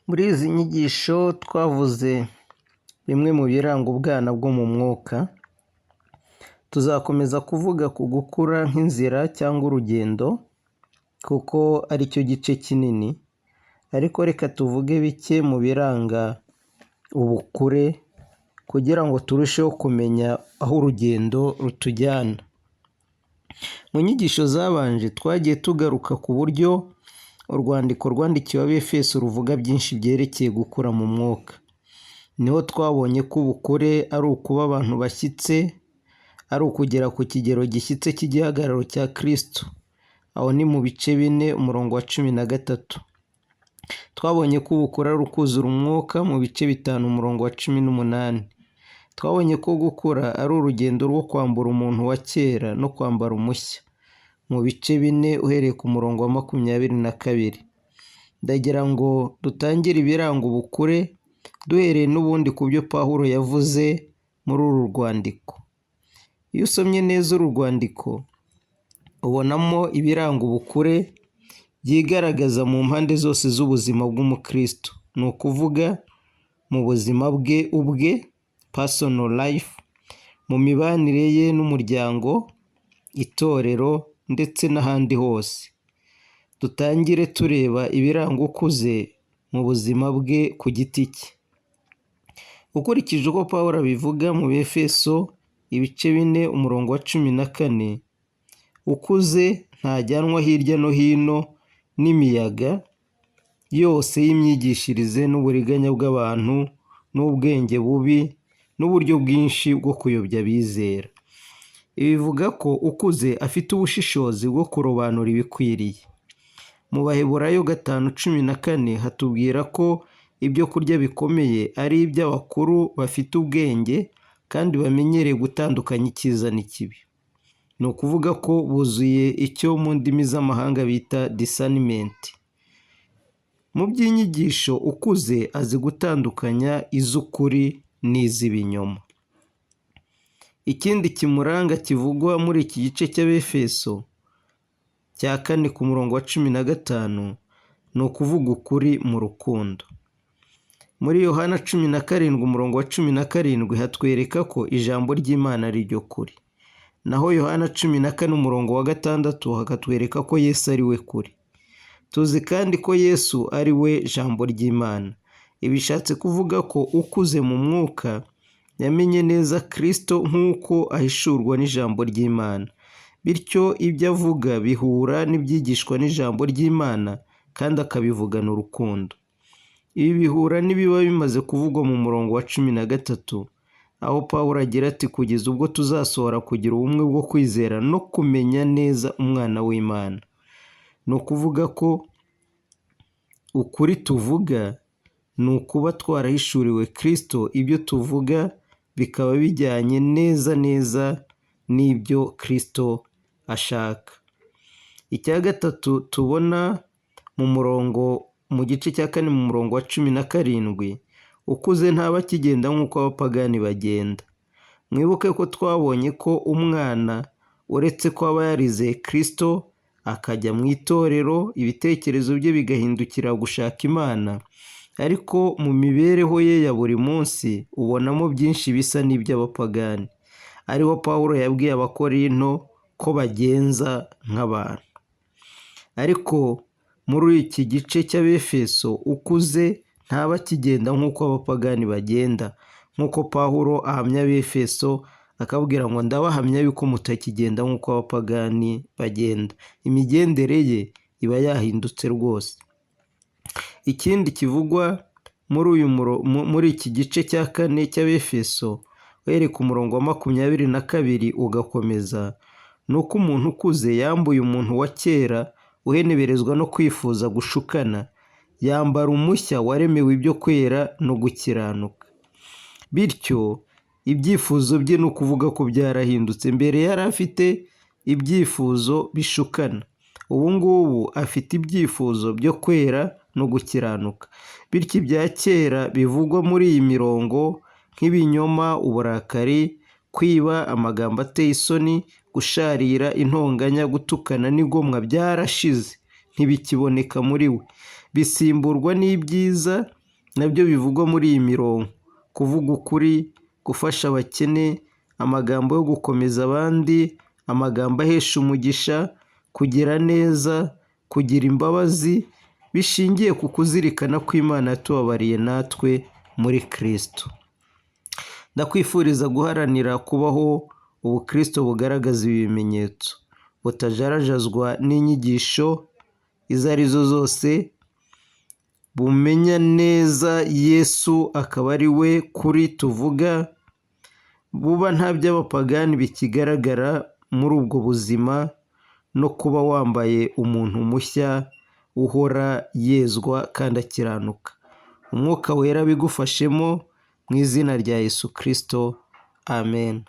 Muri izi nyigisho twavuze bimwe mu biranga ubwana bwo mu mwuka, tuzakomeza kuvuga ku gukura nk'inzira cyangwa urugendo kuko ari cyo gice kinini, ariko reka tuvuge bike mu biranga ubukure kugira ngo turusheho kumenya aho urugendo rutujyana. Mu nyigisho zabanje twagiye tugaruka ku buryo urwandiko rwandikiwe Abefeso ruvuga byinshi byerekeye gukura mu mwuka. Niho twabonye ko ubukure ari ukuba abantu bashyitse, ari ukugera ku kigero gishyitse cy'igihagararo cya Kristo. Aho ni mu bice 4 umurongo wa 13. Twabonye ko ubukure ari ukuzura umwuka mu bice 5 umurongo wa 18. Twabonye ko gukura ari urugendo rwo kwambura umuntu wa kera no kwambara umushya mu bice 4 uhereye ku murongo wa 22. Ndagira ngo dutangire ibiranga ubukure duhereye n'ubundi ku byo Pawulo yavuze muri uru rwandiko. Iyo usomye neza uru rwandiko ubonamo ibiranga ubukure byigaragaza mu mpande zose z'ubuzima bw'umukristo, ni ukuvuga mu buzima bwe ubwe personal life, mu mibanire ye n'umuryango, itorero ndetse n'ahandi hose. Dutangire tureba ibiranga ukuze mu buzima bwe ku giti cye. Ukurikije uko Pawulo abivuga mu Befeso ibice 4 umurongo wa 14, ukuze ntajyanwa hirya no hino n'imiyaga yose y'imyigishirize n'uburiganya bw'abantu n'ubwenge bubi n'uburyo bwinshi bwo kuyobya abizera. Ibi bivuga ko ukuze afite ubushishozi bwo kurobanura ibikwiriye. Mu Baheburayo 5:14 hatubwira ko ibyo kurya bikomeye ari iby'abakuru bafite ubwenge kandi bamenyereye gutandukanya icyiza n'ikibi. Ni ukuvuga ko buzuye icyo mu ndimi z'amahanga bita discernment. Mu by'inyigisho ukuze azi gutandukanya iz'ukuri n'iz'ibinyoma. Ikindi kimuranga kivugwa muri iki gice cy'Abefeso cya 4 ku murongo wa 15 ni ukuvuga ukuri mu rukundo. Muri Yohana 17 umurongo wa 17 hatwereka ko ijambo ry'Imana ari ryo kuri. Naho Yohana 14 umurongo wa 6 hakatwereka ko Yesu ari we kuri. Tuzi kandi ko Yesu ari we jambo ry'Imana. Ibishatse kuvuga ko ukuze mu mwuka yamenye neza Kristo nk'uko ahishurwa n'ijambo ry'Imana. Bityo ibyo avuga bihura n'ibyigishwa n'ijambo ry'Imana kandi akabivugana urukundo. Ibi bihura n'ibiba bimaze kuvugwa mu murongo wa 13, aho Pawulo agira ati kugeza ubwo tuzasohora kugira ubumwe bwo kwizera no kumenya neza umwana w'Imana. Ni ukuvuga ko ukuri tuvuga ni ukuba twarahishuriwe Kristo, ibyo tuvuga bikaba bijyanye neza n'ibyo Kristo ashaka. Icya gatatu tubona mu gice cya 4 mu murongo wa 17, ukuze ntaba akigenda nk'uko abapagani bagenda. Mwibuke ko twabonye ko umwana uretse ko aba yarizeye Kristo akajya mu itorero, ibitekerezo bye bigahindukira gushaka Imana, ariko mu mibereho ye ya buri munsi ubonamo byinshi bisa n'iby'abapagani. Ariho Pawulo yabwiye Abakorinto ko bagenza nk'abantu. Ariko muri iki gice cy'Abefeso ukuze ntaba akigenda nk'uko abapagani bagenda, nk'uko Pawulo ahamya Abefeso akabwira ngo ndabahamya yuko mutakigenda nk'uko abapagani bagenda. Imigendere ye iba yahindutse rwose. Ikindi kivugwa muri iki gice cya 4 cy'Abefeso uhereye ku murongo wa 22 ugakomeza, ni uko umuntu ukuze yambuye umuntu wa kera uheneberezwa no kwifuza gushukana, yambara umushya waremewe ibyo kwera no gukiranuka. Bityo ibyifuzo bye ni ukuvuga ko byarahindutse. Mbere yari afite ibyifuzo bishukana, ubu ngubu afite ibyifuzo byo kwera no gukiranuka. Bityo ibya kera bivugwa muri iyi mirongo nk'ibinyoma, uburakari, kwiba, amagambo ateye isoni, gusharira, intonganya, gutukana n'igomwa byarashize ntibikiboneka muri we. bisimburwa n'ibyiza nabyo bivugwa muri iyi mirongo: kuvuga ukuri, gufasha abakene, amagambo yo gukomeza abandi, amagambo ahesha umugisha, kugira neza, kugira imbabazi, bishingiye ku kuzirikana ko Imana yatubabariye natwe muri Kristo. Ndakwifuriza guharanira kubaho ubukristo bugaragaza ibi bimenyetso, butajarajazwa n'inyigisho izo ari zo zose, bumenya neza Yesu akaba ari we kuri tuvuga, buba nta by'abapagani bikigaragara muri ubwo buzima, no kuba wambaye umuntu mushya uhora yezwa kandi akiranuka. Umwuka wera bigufashemo mu izina rya Yesu Kristo. Amen.